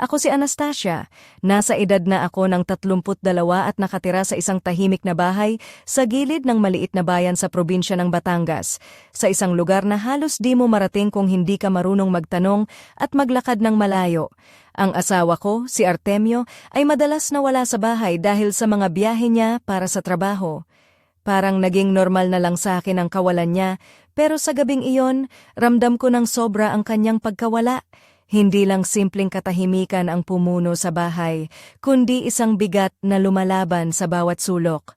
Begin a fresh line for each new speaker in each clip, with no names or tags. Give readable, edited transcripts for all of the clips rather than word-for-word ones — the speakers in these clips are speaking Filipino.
Ako si Anastasia. Nasa edad na ako ng 32 at nakatira sa isang tahimik na bahay sa gilid ng maliit na bayan sa probinsya ng Batangas. Sa isang lugar na halos di mo marating kung hindi ka marunong magtanong at maglakad ng malayo. Ang asawa ko, si Artemio, ay madalas nawala sa bahay dahil sa mga biyahe niya para sa trabaho. Parang naging normal na lang sa akin ang kawalan niya, pero sa gabing iyon, ramdam ko ng sobra ang kanyang pagkawala. Hindi lang simpleng katahimikan ang pumuno sa bahay, kundi isang bigat na lumalaban sa bawat sulok.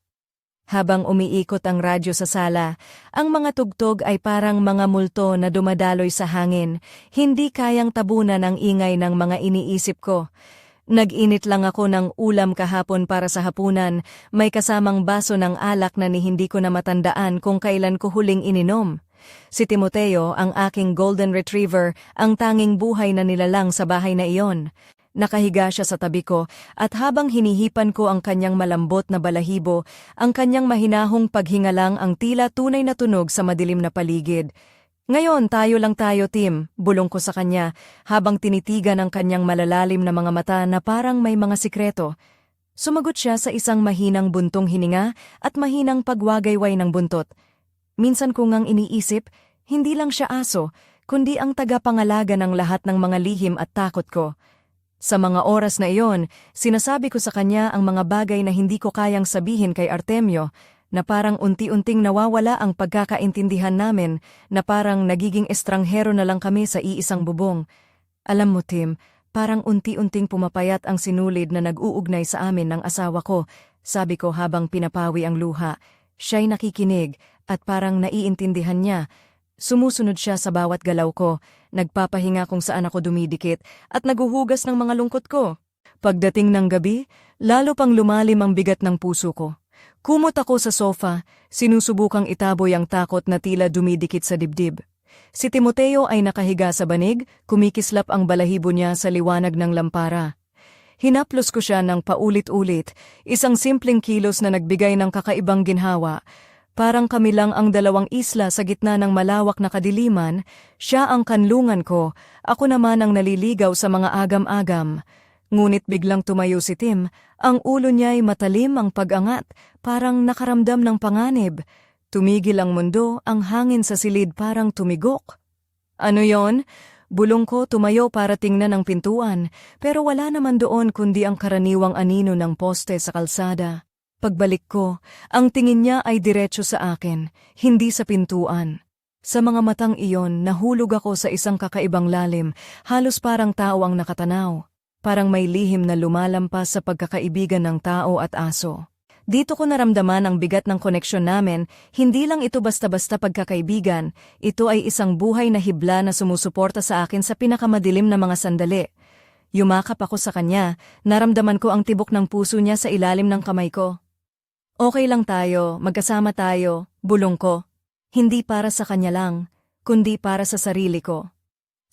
Habang umiikot ang radyo sa sala, ang mga tugtog ay parang mga multo na dumadaloy sa hangin, hindi kayang tabunan ang ingay ng mga iniisip ko. Nag-init lang ako ng ulam kahapon para sa hapunan, may kasamang baso ng alak na hindi ko na matandaan kung kailan ko huling ininom. Si Timoteo, ang aking golden retriever, ang tanging buhay na nilalang sa bahay na iyon. Nakahiga siya sa tabi ko at habang hinihipan ko ang kanyang malambot na balahibo, ang kanyang mahinahong paghingalang ang tila tunay na tunog sa madilim na paligid. Ngayon tayo lang tayo, Tim, bulong ko sa kanya habang tinitigan ang kanyang malalalim na mga mata na parang may mga sikreto. Sumagot siya sa isang mahinang buntong hininga at mahinang pagwagayway ng buntot. Minsan ko ngang iniisip, hindi lang siya aso, kundi ang tagapangalaga ng lahat ng mga lihim at takot ko. Sa mga oras na iyon, sinasabi ko sa kanya ang mga bagay na hindi ko kayang sabihin kay Artemio, na parang unti-unting nawawala ang pagkakaintindihan namin, na parang nagiging estranghero na lang kami sa iisang bubong. Alam mo, Tim, parang unti-unting pumapayat ang sinulid na nag-uugnay sa amin ng asawa ko, sabi ko habang pinapawi ang luha. Siya'y nakikinig at parang naiintindihan niya. Sumusunod siya sa bawat galaw ko, nagpapahinga kung saan ako dumidikit at naguhugas ng mga lungkot ko. Pagdating ng gabi, lalo pang lumalim ang bigat ng puso ko. Kumot ako sa sofa, sinusubukang itaboy ang takot na tila dumidikit sa dibdib. Si Timoteo ay nakahiga sa banig, kumikislap ang balahibo niya sa liwanag ng lampara. Hinaplos ko siya ng paulit-ulit, isang simpleng kilos na nagbigay ng kakaibang ginhawa. Parang kami lang ang dalawang isla sa gitna ng malawak na kadiliman, siya ang kanlungan ko, ako naman ang naliligaw sa mga agam-agam. Ngunit biglang tumayo si Tim, ang ulo niya'y matalim ang pag-angat, parang nakaramdam ng panganib. Tumigil ang mundo, ang hangin sa silid parang tumigok. Ano yon? Bulong ko, tumayo para tingnan ang pintuan, pero wala naman doon kundi ang karaniwang anino ng poste sa kalsada. Pagbalik ko, ang tingin niya ay diretso sa akin, hindi sa pintuan. Sa mga matang iyon, nahulog ako sa isang kakaibang lalim, halos parang tao ang nakatanaw. Parang may lihim na lumalampas sa pagkakaibigan ng tao at aso. Dito ko naramdaman ang bigat ng koneksyon namin, hindi lang ito basta-basta pagkakaibigan, ito ay isang buhay na hibla na sumusuporta sa akin sa pinakamadilim na mga sandali. Yumakap ako sa kanya, naramdaman ko ang tibok ng puso niya sa ilalim ng kamay ko. Okay lang tayo, magkasama tayo, bulong ko. Hindi para sa kanya lang, kundi para sa sarili ko.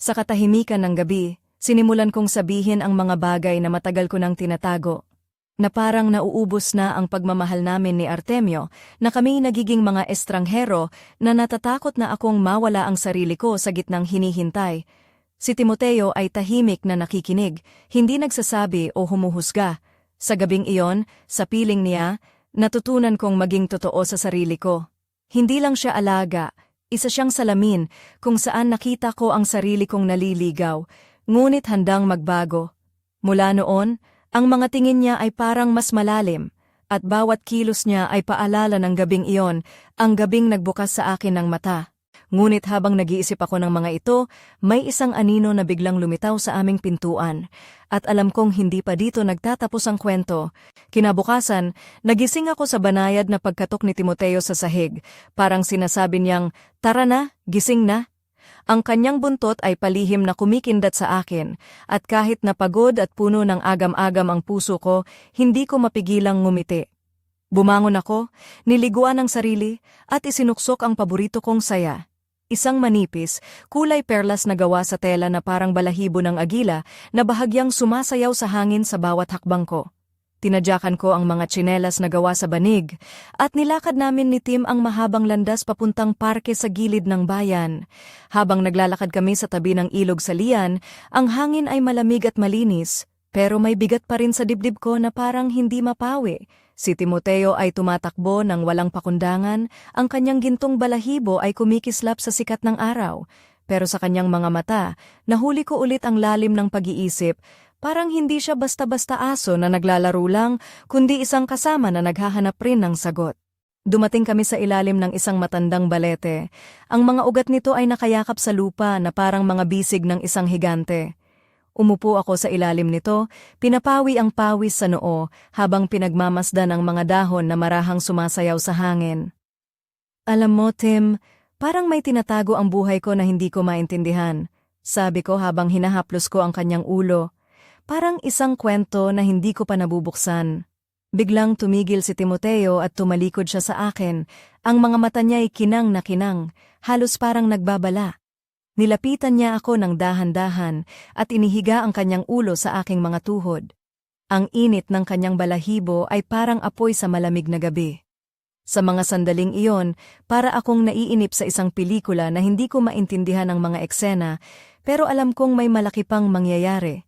Sa katahimikan ng gabi, sinimulan kong sabihin ang mga bagay na matagal ko nang tinatago. Na parang nauubos na ang pagmamahal namin ni Artemio, na kami nagiging mga estranghero na natatakot na akong mawala ang sarili ko sa gitnang hinihintay. Si Timoteo ay tahimik na nakikinig, hindi nagsasabi o humuhusga. Sa gabing iyon, sa piling niya, natutunan kong maging totoo sa sarili ko. Hindi lang siya alaga, isa siyang salamin kung saan nakita ko ang sarili kong naliligaw, ngunit handang magbago. Mula noon, ang mga tingin niya ay parang mas malalim, at bawat kilos niya ay paalala ng gabing iyon, ang gabing nagbukas sa akin ng mata. Ngunit habang nag-iisip ako ng mga ito, may isang anino na biglang lumitaw sa aming pintuan. At alam kong hindi pa dito nagtatapos ang kwento. Kinabukasan, nagising ako sa banayad na pagkatok ni Timoteo sa sahig. Parang sinasabi niyang, "Tara na, gising na." Ang kanyang buntot ay palihim na kumikindat sa akin, at kahit napagod at puno ng agam-agam ang puso ko, hindi ko mapigilang ngumiti. Bumangon ako, niliguan ang sarili, at isinuksok ang paborito kong saya. Isang manipis, kulay perlas na gawa sa tela na parang balahibo ng agila na bahagyang sumasayaw sa hangin sa bawat hakbang ko. Tinadyakan ko ang mga tsinelas na gawa sa banig at nilakad namin ni Tim ang mahabang landas papuntang parke sa gilid ng bayan. Habang naglalakad kami sa tabi ng ilog sa Lian, ang hangin ay malamig at malinis, pero may bigat pa rin sa dibdib ko na parang hindi mapawi. Si Timoteo ay tumatakbo ng walang pakundangan, ang kanyang gintong balahibo ay kumikislap sa sikat ng araw. Pero sa kanyang mga mata, nahuli ko ulit ang lalim ng pag-iisip. Parang hindi siya basta-basta aso na naglalaro lang, kundi isang kasama na naghahanap rin ng sagot. Dumating kami sa ilalim ng isang matandang balete. Ang mga ugat nito ay nakayakap sa lupa na parang mga bisig ng isang higante. Umupo ako sa ilalim nito, pinapawi ang pawis sa noo habang pinagmamasdan ang mga dahon na marahang sumasayaw sa hangin. Alam mo, Tim, parang may tinatago ang buhay ko na hindi ko maintindihan, sabi ko habang hinahaplos ko ang kanyang ulo. Parang isang kwento na hindi ko pa nabubuksan. Biglang tumigil si Timoteo at tumalikod siya sa akin. Ang mga mata niya ay kinang na kinang, halos parang nagbabala. Nilapitan niya ako ng dahan-dahan at inihiga ang kanyang ulo sa aking mga tuhod. Ang init ng kanyang balahibo ay parang apoy sa malamig na gabi. Sa mga sandaling iyon, para akong naiinip sa isang pelikula na hindi ko maintindihan ang mga eksena, pero alam kong may malaki pang mangyayari.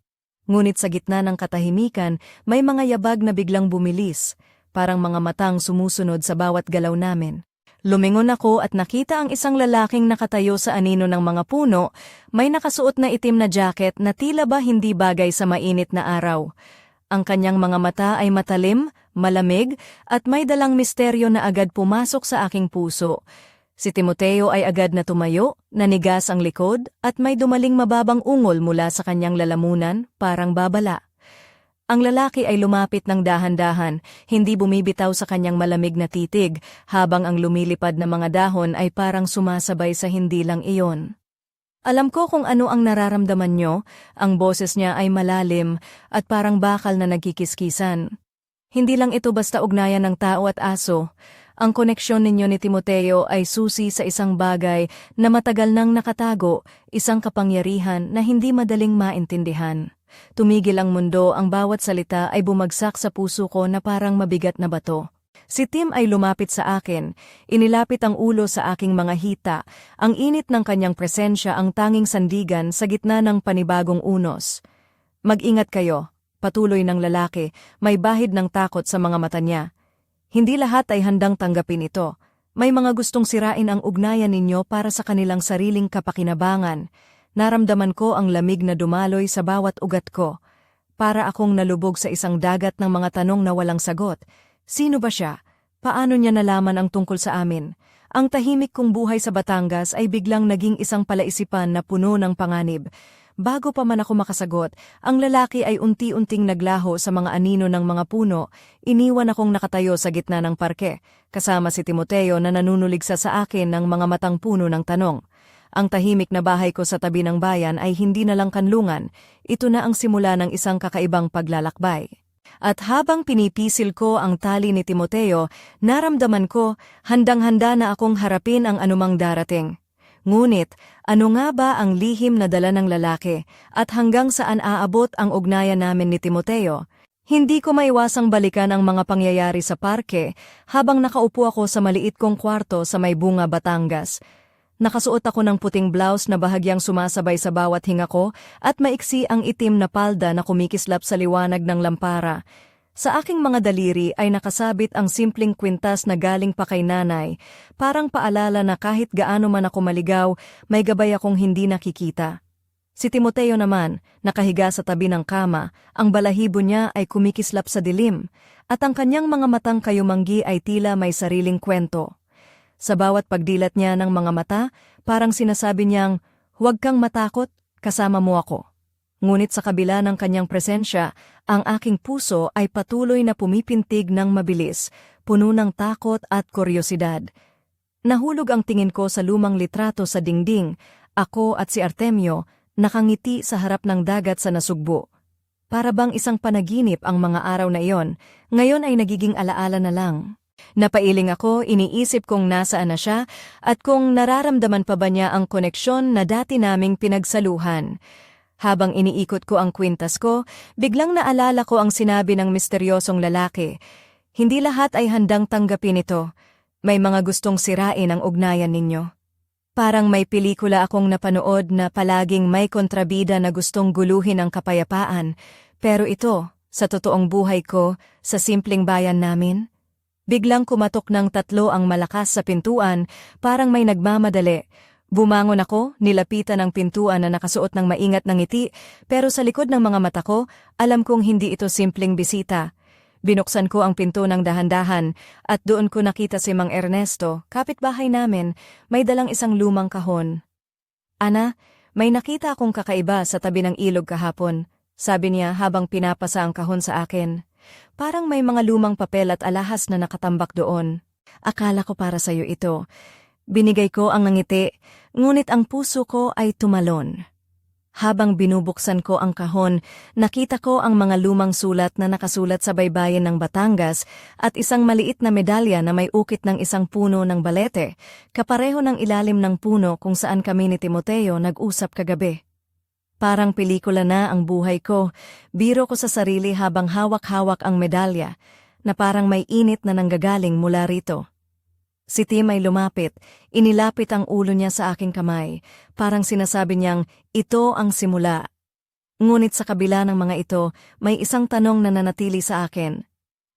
Ngunit sa gitna ng katahimikan, may mga yabag na biglang bumilis, parang mga matang sumusunod sa bawat galaw namin. Lumingon ako at nakita ang isang lalaking nakatayo sa anino ng mga puno, may nakasuot na itim na jacket na tila ba hindi bagay sa mainit na araw. Ang kanyang mga mata ay matalim, malamig, at may dalang misteryo na agad pumasok sa aking puso. Si Timoteo ay agad na tumayo, nanigas ang likod, at may dumaling mababang ungol mula sa kanyang lalamunan, parang babala. Ang lalaki ay lumapit ng dahan-dahan, hindi bumibitaw sa kanyang malamig na titig, habang ang lumilipad na mga dahon ay parang sumasabay sa hindi lang iyon. Alam ko kung ano ang nararamdaman nyo, ang boses niya ay malalim at parang bakal na nagkikiskisan. Hindi lang ito basta ugnayan ng tao at aso. Ang koneksyon ninyo ni Timoteo ay susi sa isang bagay na matagal nang nakatago, isang kapangyarihan na hindi madaling maintindihan. Tumigil ang mundo, ang bawat salita ay bumagsak sa puso ko na parang mabigat na bato. Si Tim ay lumapit sa akin, inilapit ang ulo sa aking mga hita, ang init ng kanyang presensya ang tanging sandigan sa gitna ng panibagong unos. Mag-ingat kayo, patuloy ng lalaki, may bahid ng takot sa mga mata niya. Hindi lahat ay handang tanggapin ito. May mga gustong sirain ang ugnayan ninyo para sa kanilang sariling kapakinabangan. Naramdaman ko ang lamig na dumaloy sa bawat ugat ko. Para akong nalubog sa isang dagat ng mga tanong na walang sagot. Sino ba siya? Paano niya nalaman ang tungkol sa amin? Ang tahimik kong buhay sa Batangas ay biglang naging isang palaisipan na puno ng panganib. Bago pa man ako makasagot, ang lalaki ay unti-unting naglaho sa mga anino ng mga puno. Iniwan akong nakatayo sa gitna ng parke, kasama si Timoteo na nanunuligsa sa akin ng mga matang puno ng tanong. Ang tahimik na bahay ko sa tabi ng bayan ay hindi na lang kanlungan, ito na ang simula ng isang kakaibang paglalakbay. At habang pinipisil ko ang tali ni Timoteo, naramdaman ko handang-handa na akong harapin ang anumang darating. Ngunit, ano nga ba ang lihim na dala ng lalaki at hanggang saan aabot ang ugnayan namin ni Timoteo? Hindi ko maiwasang balikan ang mga pangyayari sa parke habang nakaupo ako sa maliit kong kwarto sa may bunga Batangas. Nakasuot ako ng puting blouse na bahagyang sumasabay sa bawat hinga ko at maiksi ang itim na palda na kumikislap sa liwanag ng lampara. Sa aking mga daliri ay nakasabit ang simpleng kwintas na galing pa kay nanay, parang paalala na kahit gaano man ako maligaw, may gabay akong hindi nakikita. Si Timoteo naman, nakahiga sa tabi ng kama, ang balahibo niya ay kumikislap sa dilim, at ang kanyang mga matang kayumanggi ay tila may sariling kwento. Sa bawat pagdilat niya ng mga mata, parang sinasabi niyang, "Huwag kang matakot, kasama mo ako." Ngunit sa kabila ng kanyang presensya, ang aking puso ay patuloy na pumipintig ng mabilis, puno ng takot at kuryosidad. Nahulog ang tingin ko sa lumang litrato sa dingding, ako at si Artemio, nakangiti sa harap ng dagat sa Nasugbo. Para bang isang panaginip ang mga araw na iyon, ngayon ay nagiging alaala na lang. Napailing ako, iniisip kong nasaan na siya at kung nararamdaman pa ba niya ang koneksyon na dati naming pinagsaluhan. Habang iniikot ko ang kwintas ko, biglang naalala ko ang sinabi ng misteryosong lalaki. Hindi lahat ay handang tanggapin ito. May mga gustong sirain ang ugnayan ninyo. Parang may pelikula akong napanood na palaging may kontrabida na gustong guluhin ang kapayapaan, pero ito, sa totoong buhay ko, sa simpleng bayan namin, biglang kumatok ng 3 ang malakas sa pintuan, parang may nagmamadali. Bumangon ako, nilapitan ang pintuan na nakasuot ng maingat na ngiti, pero sa likod ng mga mata ko, alam kong hindi ito simpleng bisita. Binuksan ko ang pinto ng dahan-dahan at doon ko nakita si Mang Ernesto, kapitbahay namin, may dalang isang lumang kahon. Ana, may nakita akong kakaiba sa tabi ng ilog kahapon, sabi niya habang pinapasa ang kahon sa akin. Parang may mga lumang papel at alahas na nakatambak doon. Akala ko para sa'yo ito. Binigay ko ang ngiti, ngunit ang puso ko ay tumalon. Habang binubuksan ko ang kahon, nakita ko ang mga lumang sulat na nakasulat sa baybayin ng Batangas at isang maliit na medalya na may ukit ng isang puno ng balete, kapareho ng ilalim ng puno kung saan kami ni Timoteo nag-usap kagabi. Parang pelikula na ang buhay ko, biro ko sa sarili habang hawak-hawak ang medalya, na parang may init na nanggagaling mula rito. Si Tim ay lumapit, inilapit ang ulo niya sa aking kamay, parang sinasabi niyang, ito ang simula. Ngunit sa kabila ng mga ito, may isang tanong na nanatili sa akin.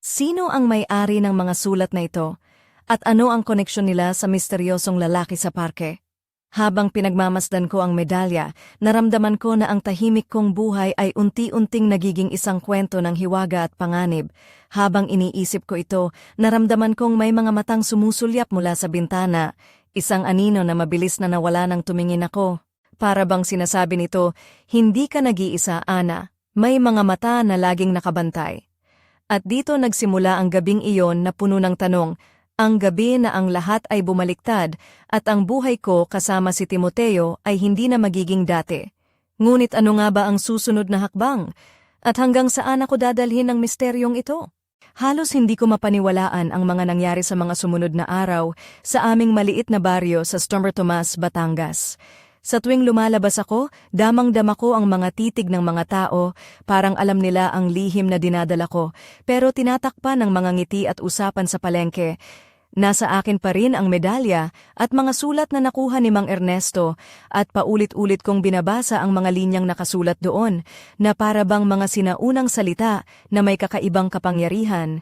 Sino ang may-ari ng mga sulat na ito? At ano ang koneksyon nila sa misteryosong lalaki sa parke? Habang pinagmamasdan ko ang medalya, naramdaman ko na ang tahimik kong buhay ay unti-unting nagiging isang kwento ng hiwaga at panganib. Habang iniisip ko ito, naramdaman kong may mga matang sumusulyap mula sa bintana, isang anino na mabilis na nawala nang tumingin ako. Para bang sinasabi nito, hindi ka nag-iisa, Ana. May mga mata na laging nakabantay. At dito nagsimula ang gabing iyon na puno ng tanong, ang gabi na ang lahat ay bumaliktad at ang buhay ko kasama si Timoteo ay hindi na magiging dati. Ngunit ano nga ba ang susunod na hakbang? At hanggang saan ako dadalhin ng misteryong ito? Halos hindi ko mapaniwalaan ang mga nangyari sa mga sumunod na araw sa aming maliit na baryo sa Stomber Tomas, Batangas. Sa tuwing lumalabas ako, damang-dama ko ang mga titig ng mga tao, parang alam nila ang lihim na dinadala ko, pero tinatakpan ng mga ngiti at usapan sa palengke. Nasa akin pa rin ang medalya at mga sulat na nakuha ni Mang Ernesto at paulit-ulit kong binabasa ang mga linyang nakasulat doon na para bang mga sinaunang salita na may kakaibang kapangyarihan.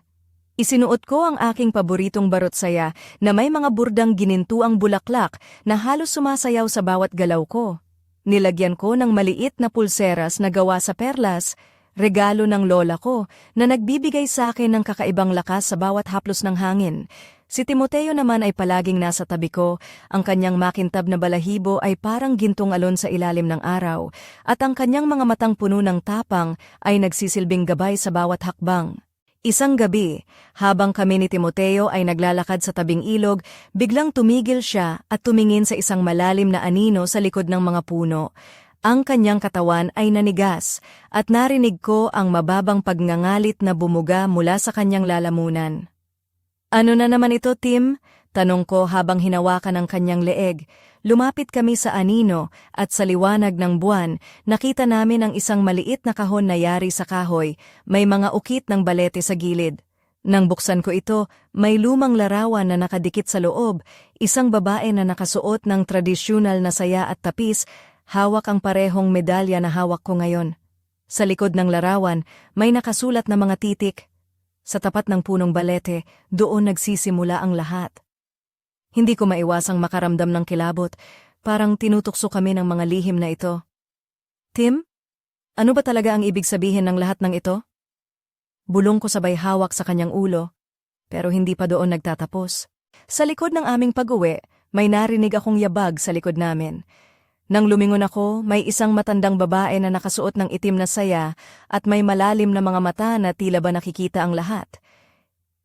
Isinuot ko ang aking paboritong barotsaya na may mga burdang ginintuang bulaklak na halos sumasayaw sa bawat galaw ko. Nilagyan ko ng maliit na pulseras na gawa sa perlas, regalo ng lola ko na nagbibigay sa akin ng kakaibang lakas sa bawat haplos ng hangin. Si Timoteo naman ay palaging nasa tabi ko, ang kanyang makintab na balahibo ay parang gintong alon sa ilalim ng araw, at ang kanyang mga matang puno ng tapang ay nagsisilbing gabay sa bawat hakbang. Isang gabi, habang kami ni Timoteo ay naglalakad sa tabing ilog, biglang tumigil siya at tumingin sa isang malalim na anino sa likod ng mga puno. Ang kanyang katawan ay nanigas, at narinig ko ang mababang pagngangalit na bumuga mula sa kanyang lalamunan. Ano na naman ito, Tim? Tanong ko habang hinawakan ang kanyang leeg. Lumapit kami sa anino at sa liwanag ng buwan, nakita namin ang isang maliit na kahon na yari sa kahoy, may mga ukit ng balete sa gilid. Nang buksan ko ito, may lumang larawan na nakadikit sa loob, isang babae na nakasuot ng tradisyonal na saya at tapis, hawak ang parehong medalya na hawak ko ngayon. Sa likod ng larawan, may nakasulat na mga titik. Sa tapat ng punong balete, doon nagsisimula ang lahat. Hindi ko maiwasang makaramdam ng kilabot, parang tinutukso kami ng mga lihim na ito. Tim, ano ba talaga ang ibig sabihin ng lahat ng ito? Bulong ko sabay hawak sa kanyang ulo, pero hindi pa doon nagtatapos. Sa likod ng aming pag-uwi, may narinig akong yabag sa likod namin. Nang lumingon ako, may isang matandang babae na nakasuot ng itim na saya at may malalim na mga mata na tila ba nakikita ang lahat.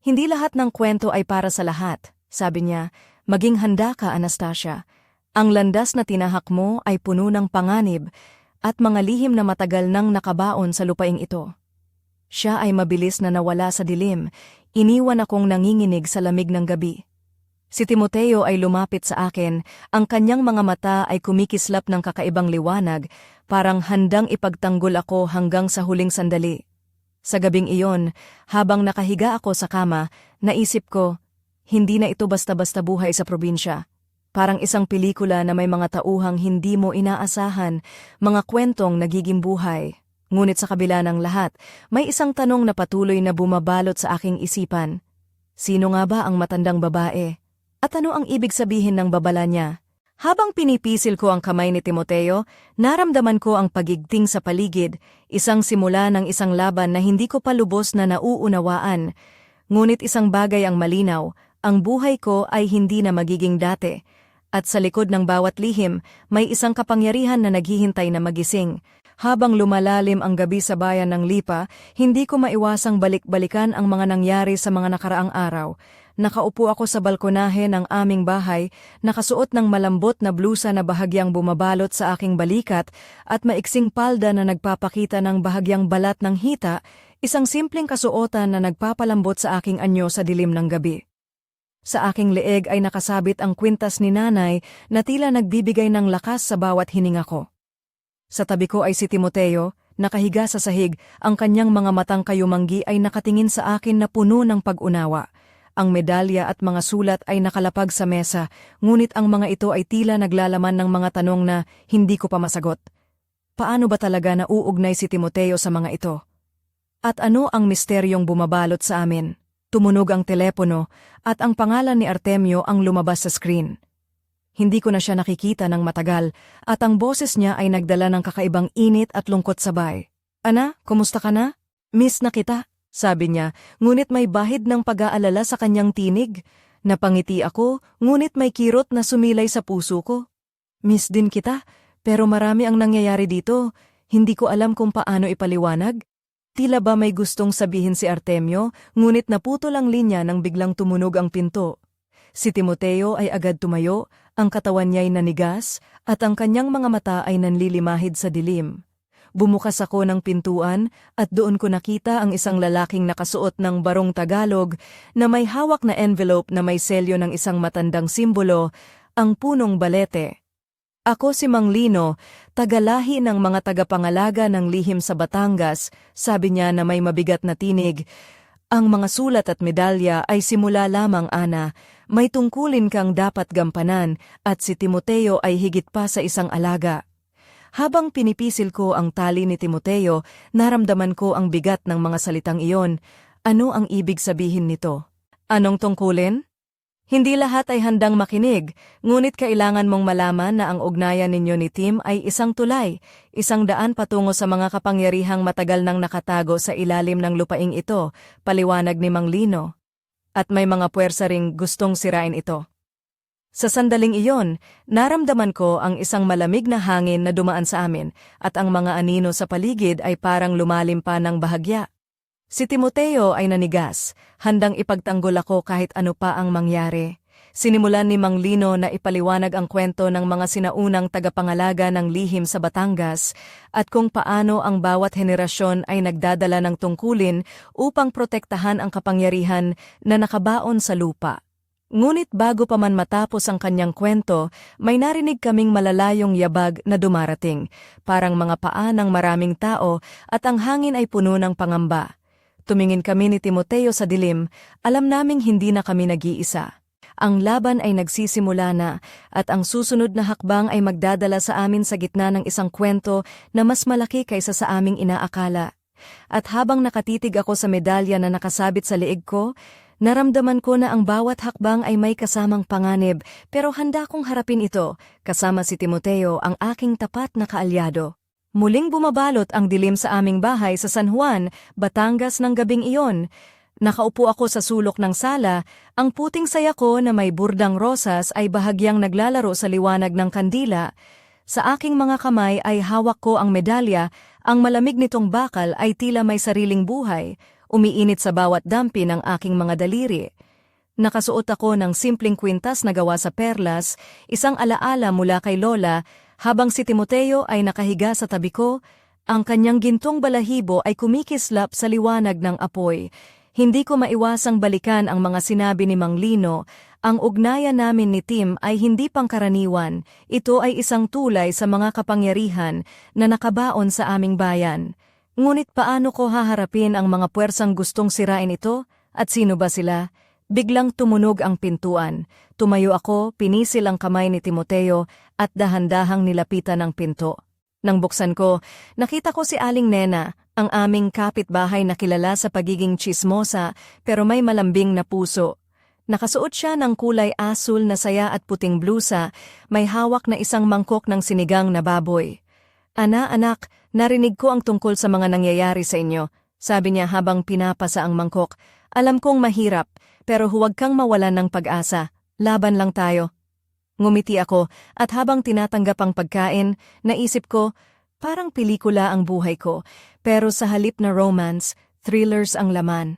Hindi lahat ng kwento ay para sa lahat, sabi niya, maging handa ka, Anastasia. Ang landas na tinahak mo ay puno ng panganib at mga lihim na matagal nang nakabaon sa lupaing ito. Siya ay mabilis na nawala sa dilim, iniwan akong nanginginig sa lamig ng gabi. Si Timoteo ay lumapit sa akin, ang kanyang mga mata ay kumikislap ng kakaibang liwanag, parang handang ipagtanggol ako hanggang sa huling sandali. Sa gabing iyon, habang nakahiga ako sa kama, naisip ko, hindi na ito basta-basta buhay sa probinsya. Parang isang pelikula na may mga tauhang hindi mo inaasahan, mga kwentong nagiging buhay. Ngunit sa kabila ng lahat, may isang tanong na patuloy na bumabalot sa aking isipan. Sino nga ba ang matandang babae? At ano ang ibig sabihin ng babala niya? Habang pinipisil ko ang kamay ni Timoteo, naramdaman ko ang pagigting sa paligid, isang simula ng isang laban na hindi ko pa lubos na nauunawaan. Ngunit isang bagay ang malinaw, ang buhay ko ay hindi na magiging dati. At sa likod ng bawat lihim, may isang kapangyarihan na naghihintay na magising. Habang lumalalim ang gabi sa bayan ng Lipa, hindi ko maiwasang balik-balikan ang mga nangyari sa mga nakaraang araw. Nakaupo ako sa balkonahe ng aming bahay, nakasuot ng malambot na blusa na bahagyang bumabalot sa aking balikat at maiksing palda na nagpapakita ng bahagyang balat ng hita, isang simpleng kasuotan na nagpapalambot sa aking anyo sa dilim ng gabi. Sa aking leeg ay nakasabit ang kwintas ni nanay na tila nagbibigay ng lakas sa bawat hininga ko. Sa tabi ko ay si Timoteo, nakahiga sa sahig, ang kanyang mga matang kayumanggi ay nakatingin sa akin na puno ng pag-unawa. Ang medalya at mga sulat ay nakalapag sa mesa, ngunit ang mga ito ay tila naglalaman ng mga tanong na hindi ko pa masagot. Paano ba talaga nauugnay si Timoteo sa mga ito? At ano ang misteryong bumabalot sa amin? Tumunog ang telepono at ang pangalan ni Artemio ang lumabas sa screen. Hindi ko na siya nakikita ng matagal at ang boses niya ay nagdala ng kakaibang init at lungkot sabay. Ana, kumusta ka na? Miss na kita. Sabi niya, ngunit may bahid ng pag-aalala sa kanyang tinig. Napangiti ako, ngunit may kirot na sumilay sa puso ko. Miss din kita, pero marami ang nangyayari dito. Hindi ko alam kung paano ipaliwanag. Tila ba may gustong sabihin si Artemio, ngunit naputol ang linya nang biglang tumunog ang pinto. Si Timoteo ay agad tumayo, ang katawan niya'y nanigas, at ang kanyang mga mata ay nanlilimahid sa dilim. Bumukas ako ng pintuan at doon ko nakita ang isang lalaking nakasuot ng barong Tagalog na may hawak na envelope na may selyo ng isang matandang simbolo, ang punong balete. Ako si Mang Lino, tagalahi ng mga tagapangalaga ng lihim sa Batangas, sabi niya na may mabigat na tinig. Ang mga sulat at medalya ay simula lamang, Ana. May tungkulin kang dapat gampanan at si Timoteo ay higit pa sa isang alaga. Habang pinipisil ko ang tali ni Timoteo, naramdaman ko ang bigat ng mga salitang iyon. Ano ang ibig sabihin nito? Anong tungkulin? Hindi lahat ay handang makinig, ngunit kailangan mong malaman na ang ugnayan ninyo ni Tim ay isang tulay, isang daan patungo sa mga kapangyarihang matagal nang nakatago sa ilalim ng lupaing ito, paliwanag ni Mang Lino. At may mga puwersa ring gustong sirain ito. Sa sandaling iyon, naramdaman ko ang isang malamig na hangin na dumaan sa amin at ang mga anino sa paligid ay parang lumalim pa ng bahagya. Si Timoteo ay nanigas, handang ipagtanggol ako kahit ano pa ang mangyari. Sinimulan ni Mang Lino na ipaliwanag ang kwento ng mga sinaunang tagapangalaga ng lihim sa Batangas at kung paano ang bawat henerasyon ay nagdadala ng tungkulin upang protektahan ang kapangyarihan na nakabaon sa lupa. Ngunit bago pa man matapos ang kanyang kwento, may narinig kaming malalayong yabag na dumarating, parang mga paa ng maraming tao at ang hangin ay puno ng pangamba. Tumingin kami ni Timoteo sa dilim, alam naming hindi na kami nag-iisa. Ang laban ay nagsisimula na at ang susunod na hakbang ay magdadala sa amin sa gitna ng isang kwento na mas malaki kaysa sa aming inaakala. At habang nakatitig ako sa medalya na nakasabit sa leeg ko, naramdaman ko na ang bawat hakbang ay may kasamang panganib, pero handa kong harapin ito, kasama si Timoteo, ang aking tapat na kaalyado. Muling bumabalot ang dilim sa aming bahay sa San Juan, Batangas ng gabing iyon. Nakaupo ako sa sulok ng sala, ang puting saya ko na may burdang rosas ay bahagyang naglalaro sa liwanag ng kandila. Sa aking mga kamay ay hawak ko ang medalya, ang malamig nitong bakal ay tila may sariling buhay, umiinit sa bawat dampi ng aking mga daliri. Nakasuot ako ng simpleng kwintas na gawa sa perlas, isang alaala mula kay Lola, habang si Timoteo ay nakahiga sa tabi ko, ang kanyang gintong balahibo ay kumikislap sa liwanag ng apoy. Hindi ko maiwasang balikan ang mga sinabi ni Mang Lino. Ang ugnayan namin ni Tim ay hindi pangkaraniwan. Ito ay isang tulay sa mga kapangyarihan na nakabaon sa aming bayan. Ngunit paano ko haharapin ang mga puwersang gustong sirain ito? At sino ba sila? Biglang tumunog ang pintuan. Tumayo ako, pinisil ang kamay ni Timoteo at dahan-dahang nilapitan ang pinto. Nang buksan ko, nakita ko si Aling Nena, ang aming kapitbahay na kilala sa pagiging tsismosa pero may malambing na puso. Nakasuot siya ng kulay asul na saya at puting blusa, may hawak na isang mangkok ng sinigang na baboy. Anak, narinig ko ang tungkol sa mga nangyayari sa inyo, sabi niya habang pinapasa ang mangkok. Alam kong mahirap, pero huwag kang mawalan ng pag-asa, laban lang tayo. Ngumiti ako at habang tinatanggap ang pagkain, naisip ko, parang pelikula ang buhay ko, pero sa halip na romance, thrillers ang laman.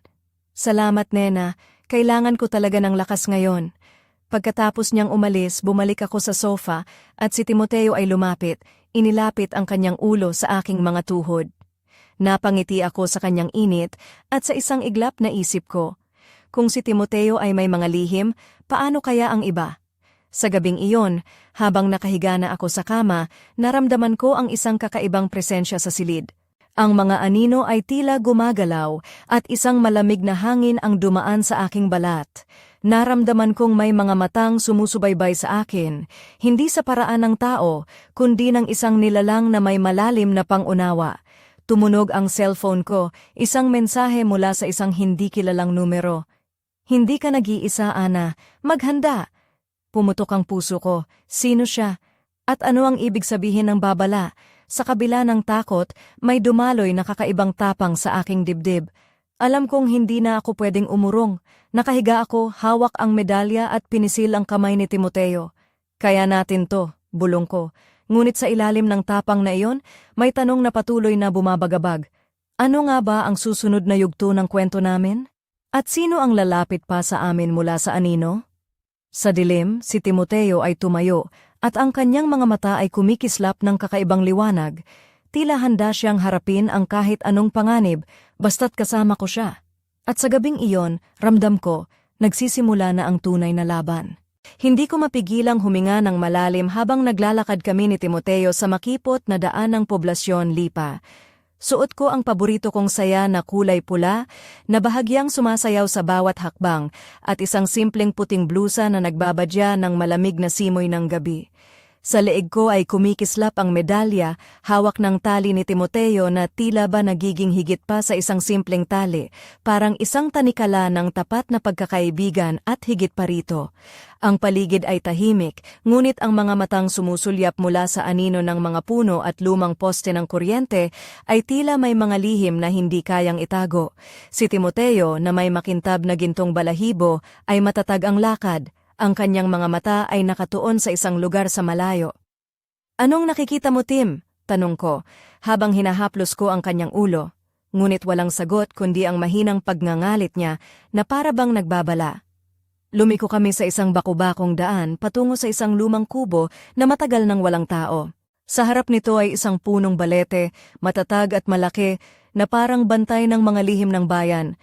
Salamat, Nena, kailangan ko talaga ng lakas ngayon. Pagkatapos niyang umalis, bumalik ako sa sofa at si Timoteo ay lumapit, inilapit ang kanyang ulo sa aking mga tuhod. Napangiti ako sa kanyang init at sa isang iglap na isip ko, kung si Timoteo ay may mga lihim, paano kaya ang iba? Sa gabing iyon, habang nakahiga na ako sa kama, naramdaman ko ang isang kakaibang presensya sa silid. Ang mga anino ay tila gumagalaw at isang malamig na hangin ang dumaan sa aking balat. Naramdaman kong may mga matang sumusubaybay sa akin, hindi sa paraan ng tao, kundi ng isang nilalang na may malalim na pangunawa. Tumunog ang cellphone ko, isang mensahe mula sa isang hindi kilalang numero. Hindi ka nag-iisa, Ana. Maghanda. Pumutok ang puso ko. Sino siya? At ano ang ibig sabihin ng babala? Sa kabila ng takot, may dumaloy na kakaibang tapang sa aking dibdib. Alam kong hindi na ako pwedeng umurong. Nakahiga ako, hawak ang medalya at pinisil ang kamay ni Timoteo. Kaya natin to, bulong ko. Ngunit sa ilalim ng tapang na iyon, may tanong na patuloy na bumabagabag. Ano nga ba ang susunod na yugto ng kwento namin? At sino ang lalapit pa sa amin mula sa anino? Sa dilim, si Timoteo ay tumayo at ang kanyang mga mata ay kumikislap ng kakaibang liwanag. Tila handa siyang harapin ang kahit anong panganib basta't kasama ko siya. At sa gabing iyon, ramdam ko, nagsisimula na ang tunay na laban. Hindi ko mapigilang huminga ng malalim habang naglalakad kami ni Timoteo sa makipot na daan ng poblasyon Lipa. Suot ko ang paborito kong saya na kulay pula na bahagyang sumasayaw sa bawat hakbang at isang simpleng puting blusa na nagbabadya ng malamig na simoy ng gabi. Sa leeg ko ay kumikislap ang medalya, hawak ng tali ni Timoteo na tila ba nagiging higit pa sa isang simpleng tali, parang isang tanikala ng tapat na pagkakaibigan at higit pa rito. Ang paligid ay tahimik, ngunit ang mga matang sumusulyap mula sa anino ng mga puno at lumang poste ng kuryente ay tila may mga lihim na hindi kayang itago. Si Timoteo, na may makintab na gintong balahibo, ay matatag ang lakad. Ang kanyang mga mata ay nakatuon sa isang lugar sa malayo. Anong nakikita mo, Tim? Tanong ko, habang hinahaplos ko ang kanyang ulo. Ngunit walang sagot kundi ang mahinang pagngangalit niya na para bang nagbabala. Lumiko kami sa isang bakubakong daan patungo sa isang lumang kubo na matagal nang walang tao. Sa harap nito ay isang punong balete, matatag at malaki, na parang bantay ng mga lihim ng bayan.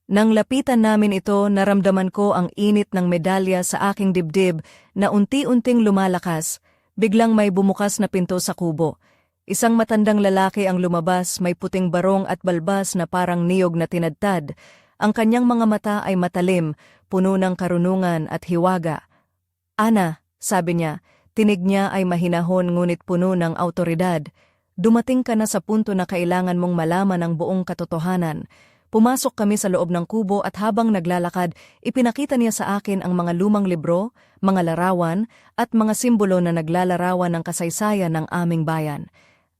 Nang lapitan namin ito, naramdaman ko ang init ng medalya sa aking dibdib na unti-unting lumalakas. Biglang may bumukas na pinto sa kubo. Isang matandang lalaki ang lumabas, may puting barong at balbas na parang niyog na tinadtad. Ang kanyang mga mata ay matalim, puno ng karunungan at hiwaga. Ana, sabi niya, tinig niya ay mahinahon ngunit puno ng awtoridad. Dumating ka na sa punto na kailangan mong malaman ang buong katotohanan. Pumasok kami sa loob ng kubo at habang naglalakad, ipinakita niya sa akin ang mga lumang libro, mga larawan, at mga simbolo na naglalarawan ng kasaysayan ng aming bayan,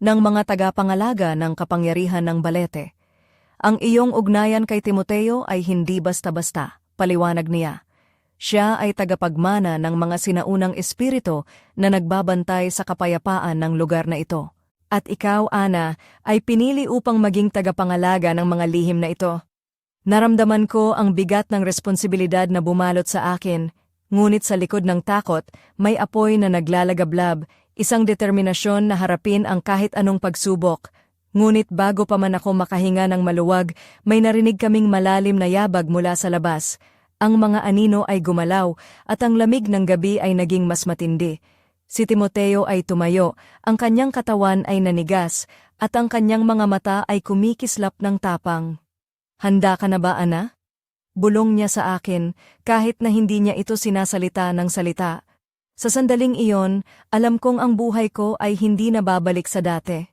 ng mga tagapangalaga ng kapangyarihan ng balete. Ang iyong ugnayan kay Timoteo ay hindi basta-basta, paliwanag niya. Siya ay tagapagmana ng mga sinaunang espiritu na nagbabantay sa kapayapaan ng lugar na ito. At ikaw, Ana, ay pinili upang maging tagapangalaga ng mga lihim na ito. Naramdaman ko ang bigat ng responsibilidad na bumalot sa akin, ngunit sa likod ng takot, may apoy na naglalagablab, isang determinasyon na harapin ang kahit anong pagsubok. Ngunit bago pa man ako makahinga ng maluwag, may narinig kaming malalim na yabag mula sa labas. Ang mga anino ay gumalaw at ang lamig ng gabi ay naging mas matindi. Si Timoteo ay tumayo, ang kanyang katawan ay nanigas, at ang kanyang mga mata ay kumikislap ng tapang. "Handa ka na ba, Ana?" Bulong niya sa akin, kahit na hindi niya ito sinasalita ng salita. Sa sandaling iyon, alam kong ang buhay ko ay hindi na babalik sa dati.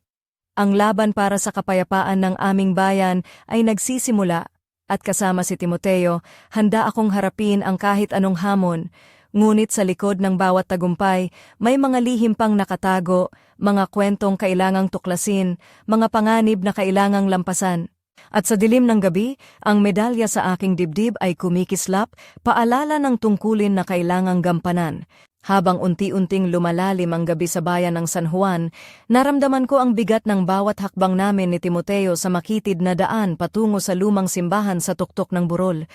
Ang laban para sa kapayapaan ng aming bayan ay nagsisimula, at kasama si Timoteo, handa akong harapin ang kahit anong hamon. Ngunit sa likod ng bawat tagumpay, may mga lihim pang nakatago, mga kwentong kailangang tuklasin, mga panganib na kailangang lampasan. At sa dilim ng gabi, ang medalya sa aking dibdib ay kumikislap, paalala ng tungkulin na kailangang gampanan. Habang unti-unting lumalalim ang gabi sa bayan ng San Juan, naramdaman ko ang bigat ng bawat hakbang namin ni Timoteo sa makitid na daan patungo sa lumang simbahan sa tuktok ng burol.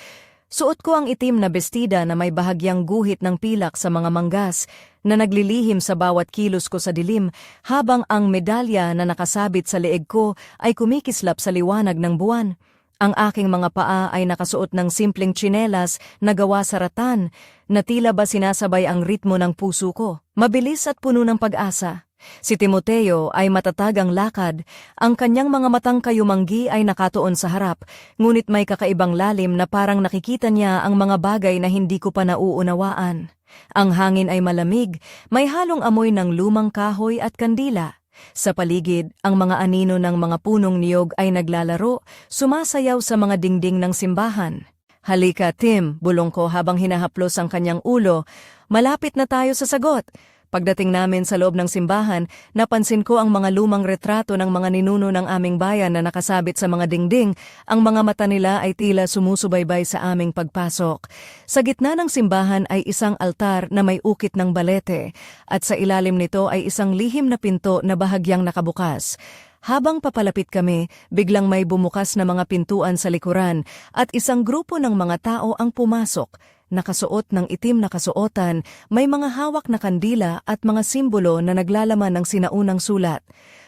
Suot ko ang itim na bestida na may bahagyang guhit ng pilak sa mga manggas na naglilihim sa bawat kilos ko sa dilim, habang ang medalya na nakasabit sa leeg ko ay kumikislap sa liwanag ng buwan. Ang aking mga paa ay nakasuot ng simpleng tsinelas na gawa sa ratan, na tila ba sinasabay ang ritmo ng puso ko. Mabilis at puno ng pag-asa. Si Timoteo ay matatag ang lakad, ang kanyang mga matang kayumanggi ay nakatuon sa harap, ngunit may kakaibang lalim na parang nakikita niya ang mga bagay na hindi ko pa nauunawaan. Ang hangin ay malamig, may halong amoy ng lumang kahoy at kandila. Sa paligid, ang mga anino ng mga punong niyog ay naglalaro, sumasayaw sa mga dingding ng simbahan. "Halika, Tim," bulong ko habang hinahaplos ang kanyang ulo. "Malapit na tayo sa sagot." Pagdating namin sa loob ng simbahan, napansin ko ang mga lumang retrato ng mga ninuno ng aming bayan na nakasabit sa mga dingding. Ang mga mata nila ay tila sumusubaybay sa aming pagpasok. Sa gitna ng simbahan ay isang altar na may ukit ng balete, at sa ilalim nito ay isang lihim na pinto na bahagyang nakabukas. Habang papalapit kami, biglang may bumukas na mga pintuan sa likuran at isang grupo ng mga tao ang pumasok. Nakasuot ng itim na kasuotan, may mga hawak na kandila at mga simbolo na naglalaman ng sinaunang sulat.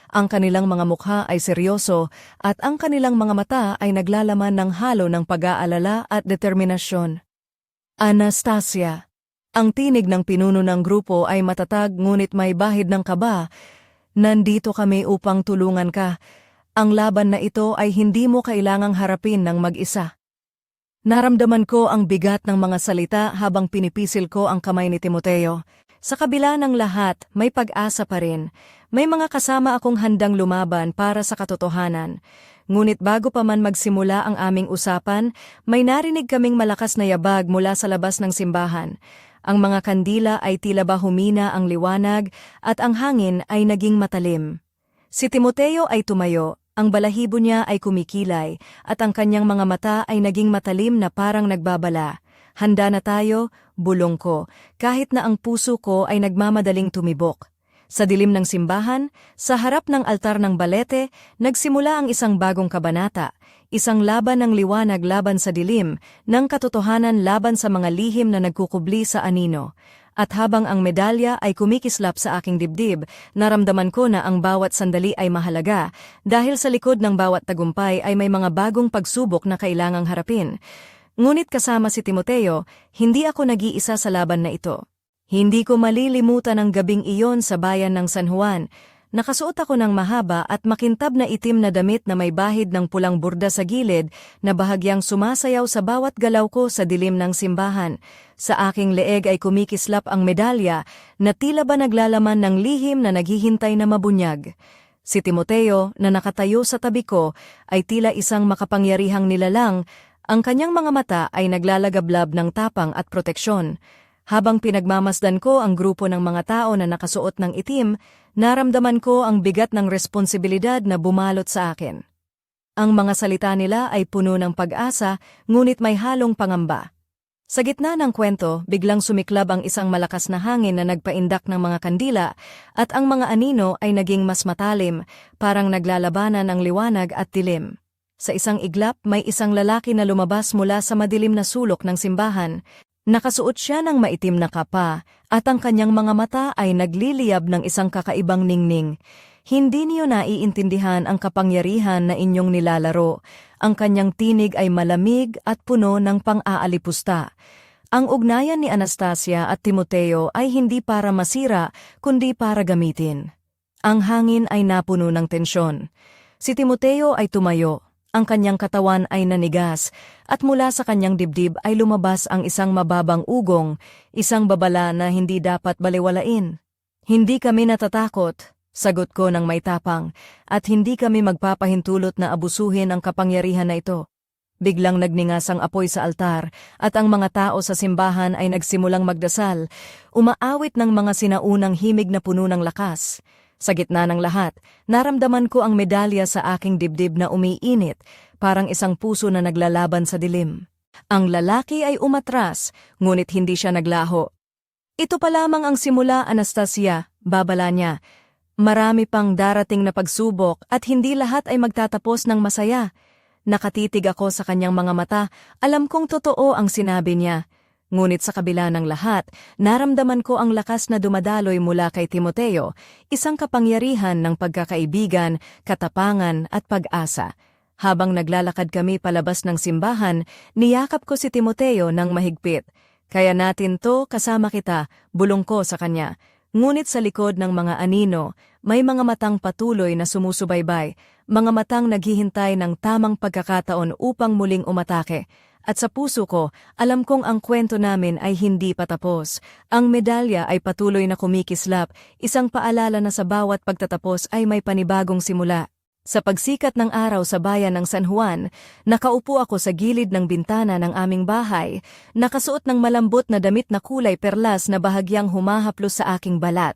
Ang kanilang mga mukha ay seryoso at ang kanilang mga mata ay naglalaman ng halo ng pag-aalala at determinasyon. "Anastasia." Ang tinig ng pinuno ng grupo ay matatag ngunit may bahid ng kaba. "Nandito kami upang tulungan ka. Ang laban na ito ay hindi mo kailangang harapin ng mag-isa." Naramdaman ko ang bigat ng mga salita habang pinipisil ko ang kamay ni Timoteo. Sa kabila ng lahat, may pag-asa pa rin. May mga kasama akong handang lumaban para sa katotohanan. Ngunit bago pa man magsimula ang aming usapan, may narinig kaming malakas na yabag mula sa labas ng simbahan. Ang mga kandila ay tila ba humina ang liwanag at ang hangin ay naging matalim. Si Timoteo ay tumayo. Ang balahibo niya ay kumikilay at ang kanyang mga mata ay naging matalim na parang nagbabala. "Handa na tayo," bulong ko, kahit na ang puso ko ay nagmamadaling tumibok. Sa dilim ng simbahan, sa harap ng altar ng balete, nagsimula ang isang bagong kabanata, isang laban ng liwanag laban sa dilim, ng katotohanan laban sa mga lihim na nagkukubli sa anino. At habang ang medalya ay kumikislap sa aking dibdib, naramdaman ko na ang bawat sandali ay mahalaga, dahil sa likod ng bawat tagumpay ay may mga bagong pagsubok na kailangang harapin. Ngunit kasama si Timoteo, hindi ako nag-iisa sa laban na ito. Hindi ko malilimutan ang gabing iyon sa bayan ng San Juan. Nakasuot ako ng mahaba at makintab na itim na damit na may bahid ng pulang burda sa gilid na bahagyang sumasayaw sa bawat galaw ko sa dilim ng simbahan. Sa aking leeg ay kumikislap ang medalya na tila ba naglalaman ng lihim na naghihintay na mabunyag. Si Timoteo na nakatayo sa tabi ko ay tila isang makapangyarihang nilalang. Ang kanyang mga mata ay naglalagablab ng tapang at proteksyon. Habang pinagmamasdan ko ang grupo ng mga tao na nakasuot ng itim, naramdaman ko ang bigat ng responsibilidad na bumalot sa akin. Ang mga salita nila ay puno ng pag-asa, ngunit may halong pangamba. Sa gitna ng kwento, biglang sumiklab ang isang malakas na hangin na nagpaindak ng mga kandila at ang mga anino ay naging mas matalim, parang naglalabanan ang liwanag at dilim. Sa isang iglap, may isang lalaki na lumabas mula sa madilim na sulok ng simbahan. Nakasuot siya ng maitim na kapa at ang kanyang mga mata ay nagliliyab ng isang kakaibang ningning. Hindi niyo naiintindihan ang kapangyarihan na inyong nilalaro. Ang kanyang tinig ay malamig at puno ng pang-aalipusta. Ang ugnayan ni Anastasia at Timoteo ay hindi para masira, kundi para gamitin. Ang hangin ay napuno ng tensyon. Si Timoteo ay tumayo. Ang kanyang katawan ay nanigas, at mula sa kanyang dibdib ay lumabas ang isang mababang ugong, isang babala na hindi dapat baliwalain. Hindi kami natatakot, sagot ko ng may tapang, at hindi kami magpapahintulot na abusuhin ang kapangyarihan na ito. Biglang nagningas ang apoy sa altar, at ang mga tao sa simbahan ay nagsimulang magdasal, umaawit ng mga sinaunang himig na puno ng lakas. Sa gitna ng lahat, naramdaman ko ang medalya sa aking dibdib na umiinit, parang isang puso na naglalaban sa dilim. Ang lalaki ay umatras, ngunit hindi siya naglaho. Ito pa lamang ang simula, Anastasia, babala niya. Marami pang darating na pagsubok at hindi lahat ay magtatapos ng masaya. Nakatitig ako sa kanyang mga mata, alam kong totoo ang sinabi niya. Ngunit sa kabila ng lahat, naramdaman ko ang lakas na dumadaloy mula kay Timoteo, isang kapangyarihan ng pagkakaibigan, katapangan at pag-asa. Habang naglalakad kami palabas ng simbahan, niyakap ko si Timoteo ng mahigpit. Kaya natin to, kasama kita, bulong ko sa kanya. Ngunit sa likod ng mga anino, may mga matang patuloy na sumusubaybay, mga matang naghihintay ng tamang pagkakataon upang muling umatake. At sa puso ko, alam kong ang kwento namin ay hindi patapos. Ang medalya ay patuloy na kumikislap, isang paalala na sa bawat pagtatapos ay may panibagong simula. Sa pagsikat ng araw sa bayan ng San Juan, nakaupo ako sa gilid ng bintana ng aming bahay, nakasuot ng malambot na damit na kulay perlas na bahagyang humahaplos sa aking balat.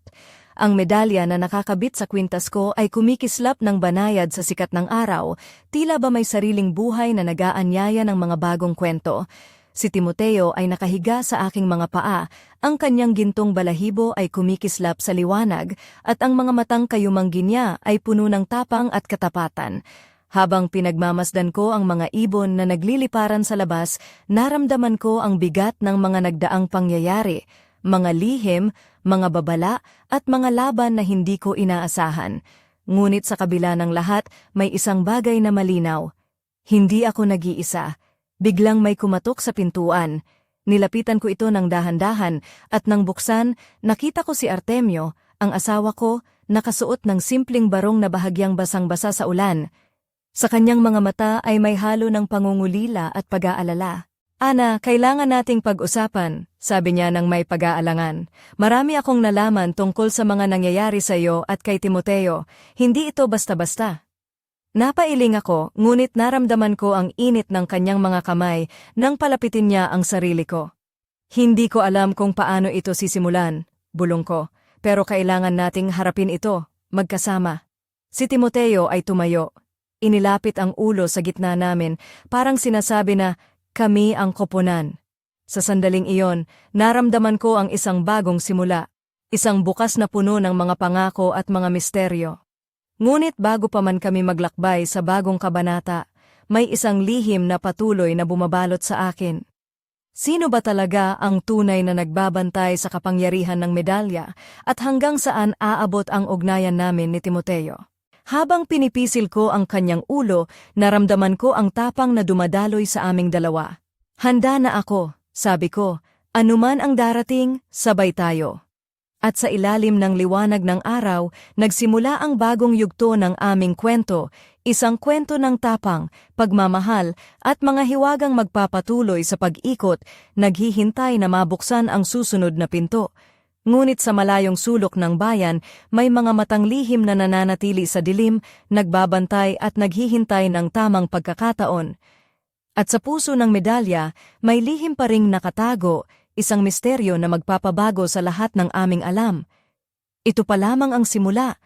Ang medalya na nakakabit sa kwintas ko ay kumikislap ng banayad sa sikat ng araw, tila ba may sariling buhay na nag-aanyaya ng mga bagong kwento. Si Timoteo ay nakahiga sa aking mga paa, ang kanyang gintong balahibo ay kumikislap sa liwanag, at ang mga matang kayumanggi niya ay puno ng tapang at katapatan. Habang pinagmamasdan ko ang mga ibon na nagliliparan sa labas, naramdaman ko ang bigat ng mga nagdaang pangyayari, mga lihim, mga babala, at mga laban na hindi ko inaasahan. Ngunit sa kabila ng lahat, may isang bagay na malinaw. Hindi ako nag-iisa. Biglang may kumatok sa pintuan. Nilapitan ko ito ng dahan-dahan, at nang buksan, nakita ko si Artemio, ang asawa ko, nakasuot ng simpleng barong na bahagyang basang-basa sa ulan. Sa kanyang mga mata ay may halo ng pangungulila at pag-aalala. Ana, kailangan nating pag-usapan, sabi niya nang may pag-aalangan. Marami akong nalaman tungkol sa mga nangyayari sa iyo at kay Timoteo. Hindi ito basta-basta. Napailing ako, ngunit naramdaman ko ang init ng kanyang mga kamay nang palapitin niya ang sarili ko. Hindi ko alam kung paano ito sisimulan, bulong ko, pero kailangan nating harapin ito, magkasama. Si Timoteo ay tumayo. Inilapit ang ulo sa gitna namin, parang sinasabi na, kami ang koponan. Sa sandaling iyon, naramdaman ko ang isang bagong simula, isang bukas na puno ng mga pangako at mga misteryo. Ngunit bago pa man kami maglakbay sa bagong kabanata, may isang lihim na patuloy na bumabalot sa akin. Sino ba talaga ang tunay na nagbabantay sa kapangyarihan ng medalya at hanggang saan aabot ang ugnayan namin ni Timoteo? Habang pinipisil ko ang kanyang ulo, naramdaman ko ang tapang na dumadaloy sa aming dalawa. Handa na ako, sabi ko, anuman ang darating, sabay tayo. At sa ilalim ng liwanag ng araw, nagsimula ang bagong yugto ng aming kwento, isang kwento ng tapang, pagmamahal, at mga hiwagang magpapatuloy sa pag-ikot, naghihintay na mabuksan ang susunod na pinto. Ngunit sa malayong sulok ng bayan, may mga matang lihim na nananatili sa dilim, nagbabantay at naghihintay ng tamang pagkakataon. At sa puso ng medalya, may lihim pa ring nakatago, isang misteryo na magpapabago sa lahat ng aming alam. Ito pa lamang ang simula,